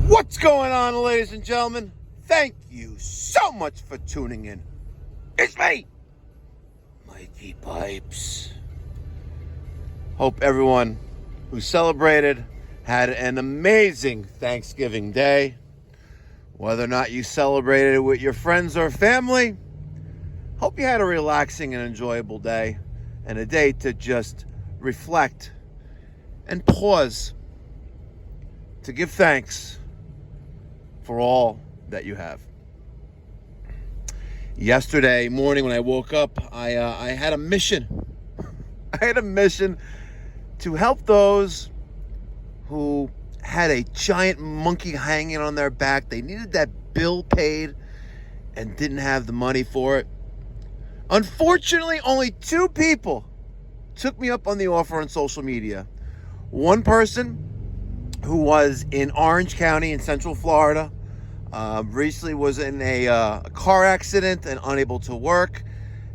What's going on, ladies and gentlemen? Thank you so much for tuning in. It's me, Mikey Pipes. Hope everyone who celebrated had an amazing Thanksgiving Day. Whether or not you celebrated it with your friends or family, hope you had a relaxing and enjoyable day and a day to just reflect and pause to give thanks for all that you have. Yesterday morning when I woke up, I had a mission. I had a mission to help those who had a giant monkey hanging on their back. They needed that bill paid and didn't have the money for it. Unfortunately, only 2 people took me up on the offer on social media. One person who was in Orange County in Central Florida, recently was in a car accident and unable to work,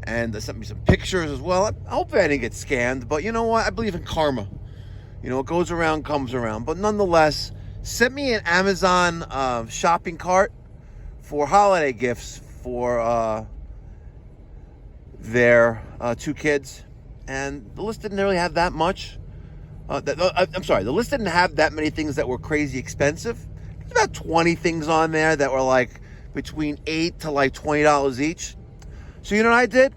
and they sent me some pictures as well. I hope I didn't get scammed, but you know what? I believe in karma. You know, it goes around, comes around. But nonetheless, sent me an Amazon shopping cart for holiday gifts for their 2 kids, and the list didn't really have that much. The list didn't have that many things that were crazy expensive. There's about 20 things on there that were like between $8 to like $20 each. So you know what I did?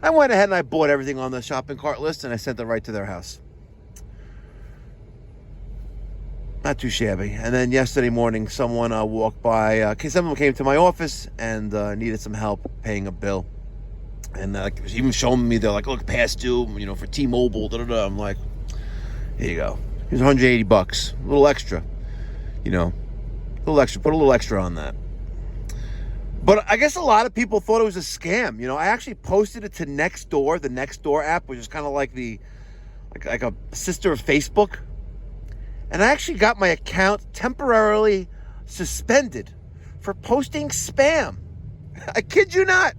I went ahead and I bought everything on the shopping cart list and I sent it right to their house. Not too shabby. And then yesterday morning, someone walked by. Someone came to my office and needed some help paying a bill. And even showing me, they're like, look, past due, you know, for T-Mobile. I'm like, here you go. Here's $180. A little extra. You know, a little extra. Put a little extra on that. But I guess a lot of people thought it was a scam. You know, I actually posted it to Nextdoor, the Nextdoor app, which is kind of like like a sister of Facebook. And I actually got my account temporarily suspended for posting spam. I kid you not.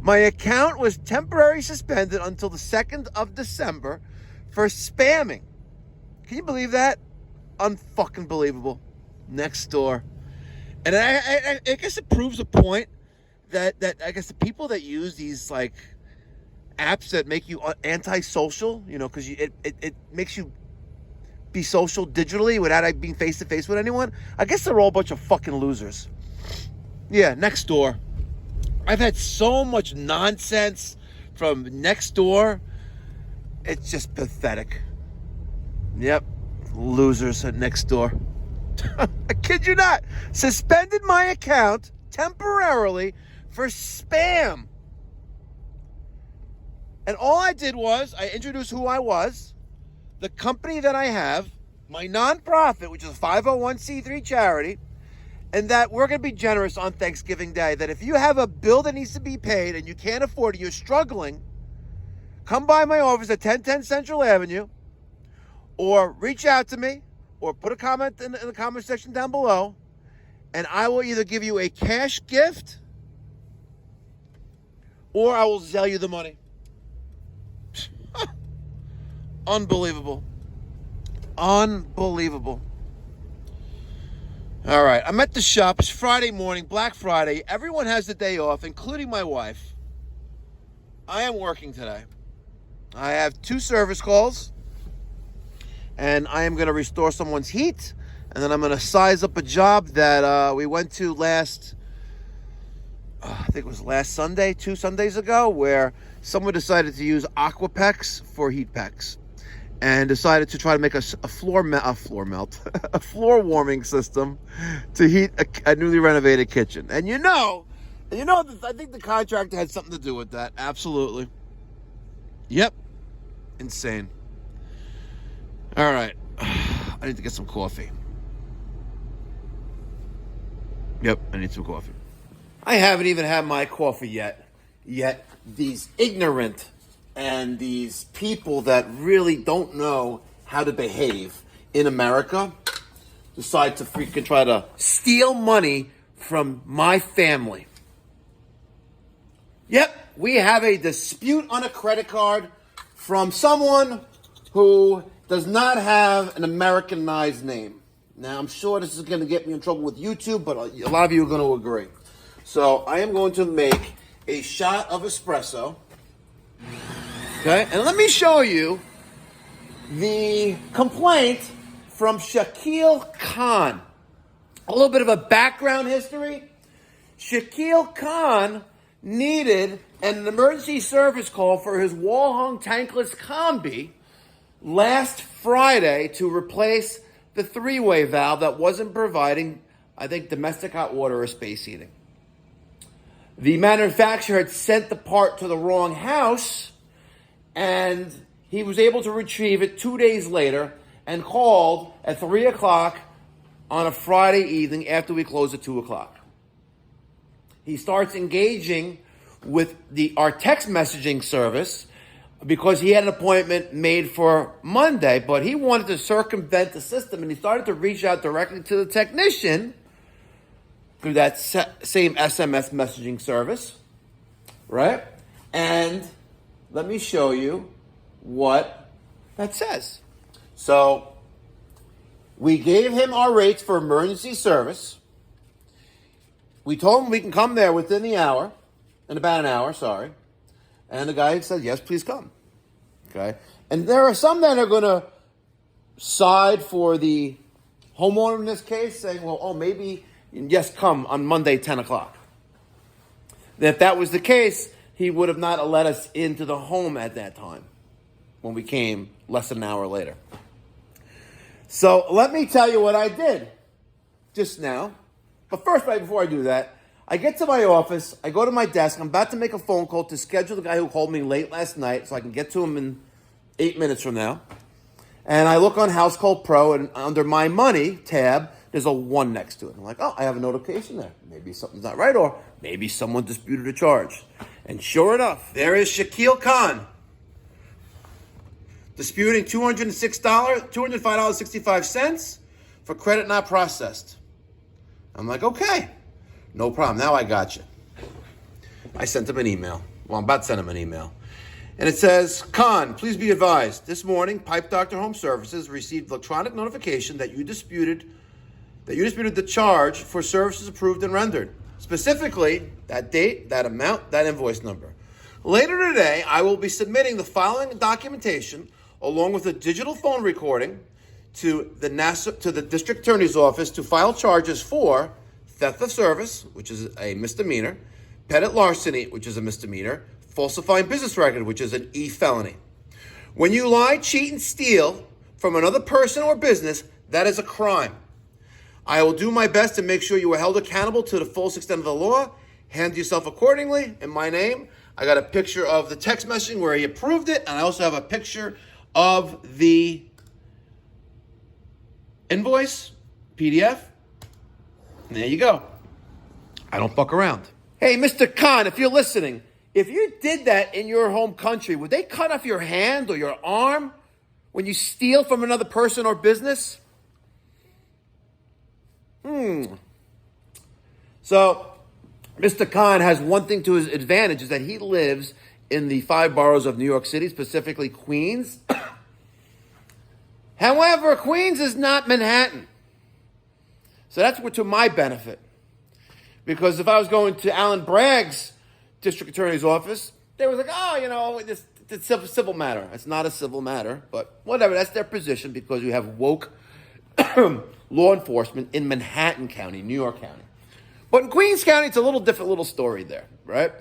My account was temporarily suspended until the 2nd of December for spamming. Can you believe that? Unfucking believable. Nextdoor. And I guess it proves a point that I guess the people that use these like apps that make you antisocial, you know, because it makes you be social digitally without being face to face with anyone. I guess they're all a bunch of fucking losers. Yeah, Nextdoor. I've had so much nonsense from Nextdoor. It's just pathetic. Yep, losers at Nextdoor. I kid you not. Suspended my account temporarily for spam. And all I did was I introduced who I was, the company that I have, my nonprofit, which is a 501c3 charity, and that we're going to be generous on Thanksgiving Day, that if you have a bill that needs to be paid and you can't afford it, you're struggling, come by my office at 1010 Central Avenue, or reach out to me, or put a comment in the comment section down below, and I will either give you a cash gift, or I will sell you the money. Unbelievable. Unbelievable. All right, I'm at the shop. It's Friday morning, Black Friday. Everyone has the day off, including my wife. I am working today. I have 2 service calls, and I am going to restore someone's heat, and then I'm going to size up a job that we went to last, I think it was last Sunday, 2 Sundays ago, where someone decided to use Aquapex for heat packs and decided to try to make a floor warming system to heat a newly renovated kitchen. And you know, I think the contractor had something to do with that. Absolutely. Yep. Insane. All right. I need to get some coffee. Yep, I need some coffee. I haven't even had my coffee yet. Yet these ignorant and these people that really don't know how to behave in America decide to freaking try to steal money from my family. Yep, we have a dispute on a credit card from someone who does not have an Americanized name. Now, I'm sure this is going to get me in trouble with YouTube, but a lot of you are going to agree. So I am going to make a shot of espresso. Okay, and let me show you the complaint from Shakil Khan. A little bit of a background history. Shakil Khan needed an emergency service call for his wall-hung tankless combi last Friday to replace the three-way valve that wasn't providing, I think, domestic hot water or space heating. The manufacturer had sent the part to the wrong house, and he was able to retrieve it 2 days later and called at 3 o'clock on a Friday evening after we closed at 2 o'clock. He starts engaging with our text messaging service because he had an appointment made for Monday, but he wanted to circumvent the system, and he started to reach out directly to the technician through that same SMS messaging service, right? And let me show you what that says. So we gave him our rates for emergency service. We told him we can come there within the hour, in about an hour, sorry. And the guy said, yes, please come. Okay? And there are some that are going to side for the homeowner in this case, saying, well, maybe, yes, come on Monday, 10 o'clock. If that was the case, he would have not let us into the home at that time when we came less than an hour later. So let me tell you what I did just now. But first, right before I do that, I get to my office, I go to my desk, I'm about to make a phone call to schedule the guy who called me late last night so I can get to him in 8 minutes from now. And I look on House Call Pro, and under My Money tab, there's a 1 next to it. I'm like, oh, I have a notification there. Maybe something's not right, or maybe someone disputed a charge. And sure enough, there is Shakil Khan disputing $205.65 for credit not processed. I'm like, okay, no problem. Now I got you. I sent him an email. Well, I'm about to send him an email. And it says, Khan, please be advised. This morning, Pipe Doctor Home Services received electronic notification that you disputed the charge for services approved and rendered. Specifically, that date, that amount, that invoice number. Later today, I will be submitting the following documentation along with a digital phone recording to the District Attorney's Office to file charges for theft of service, which is a misdemeanor, petty larceny, which is a misdemeanor, falsifying business record, which is an E felony. When you lie, cheat, and steal from another person or business, that is a crime. I will do my best to make sure you are held accountable to the fullest extent of the law. Handle yourself accordingly. In my name, I got a picture of the text messaging where he approved it, and I also have a picture of the invoice, PDF. And there you go. I don't fuck around. Hey, Mr. Khan, if you're listening, if you did that in your home country, would they cut off your hand or your arm when you steal from another person or business? So, Mr. Khan has one thing to his advantage, is that he lives in the 5 boroughs of New York City, specifically Queens. However, Queens is not Manhattan. So that's to my benefit. Because if I was going to Alan Bragg's district attorney's office, they was like, it's a civil matter. It's not a civil matter, but whatever. That's their position because you have woke law enforcement in Manhattan County, New York County. But in Queens County, it's a little different little story there, right?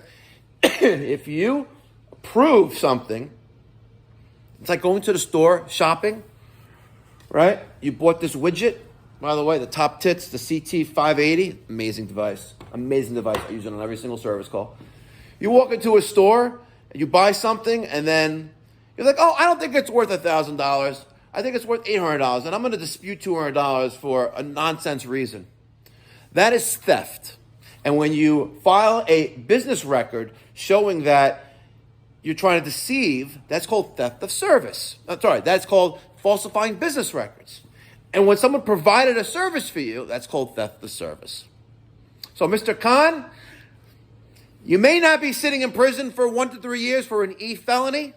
If you approve something, it's like going to the store, shopping, right? You bought this widget. By the way, the top tits, the CT580, amazing device. Amazing device. I use it on every single service call. You walk into a store, you buy something, and then you're like, I don't think it's worth $1,000. I think it's worth $800, and I'm going to dispute $200 for a nonsense reason. That is theft. And when you file a business record showing that you're trying to deceive, that's called theft of service. That's called falsifying business records. And when someone provided a service for you, that's called theft of service. So, Mr. Khan, you may not be sitting in prison for 1 to 3 years for an E felony,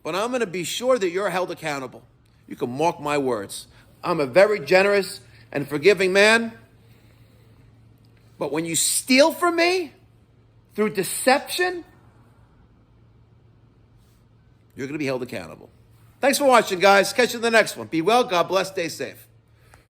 but I'm going to be sure that you're held accountable. You can mark my words. I'm a very generous and forgiving man. But when you steal from me through deception, you're going to be held accountable. Thanks for watching, guys. Catch you in the next one. Be well. God bless. Stay safe.